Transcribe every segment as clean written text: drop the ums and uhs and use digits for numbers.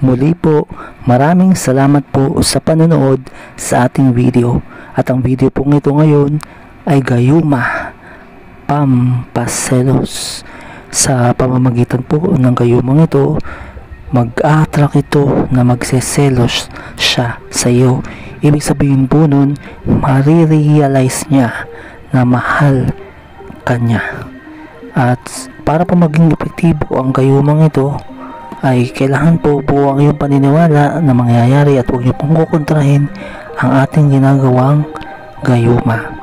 Muli po, maraming salamat po sa panonood sa ating video. At ang video pong ito ngayon ay gayuma pampaselos. Sa pamamagitan po ng gayumang ito, mag-a-attract ito na magseselos siya sa iyo. Ibig sabihin po nun, marirealize niya na mahal ka niya. At para po maging epektibo ang gayumang ito, ay kailangan po buo ang iyong paniniwala na mangyayari at huwag niyo pong kukontrahin ang ating ginagawang gayuma.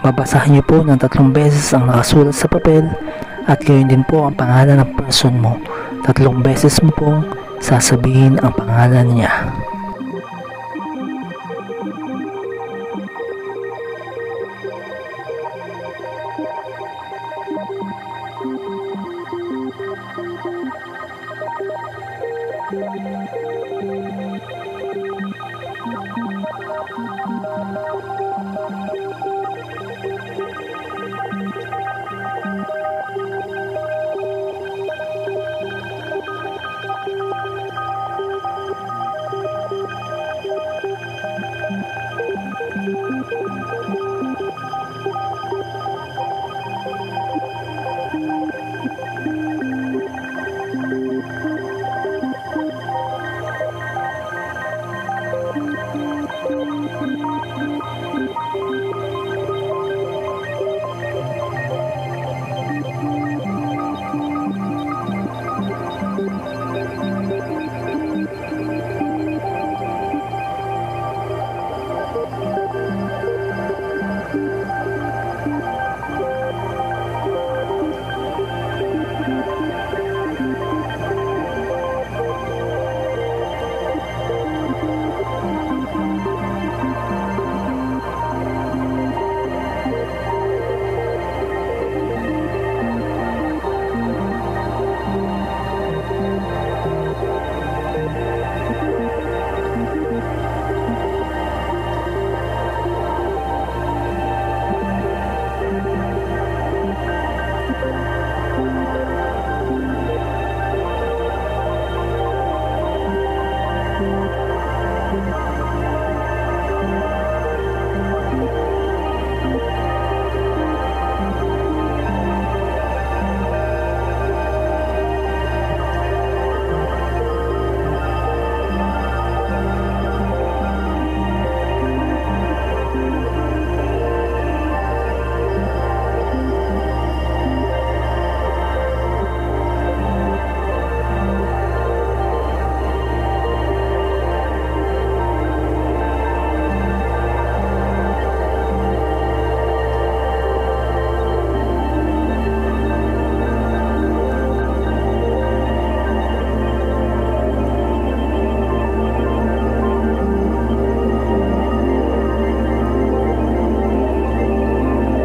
Babasahin niyo po ng 3 beses ang nakasulat sa papel at gayon din po ang pangalan ng person mo. 3 beses mo pong sasabihin ang pangalan niya.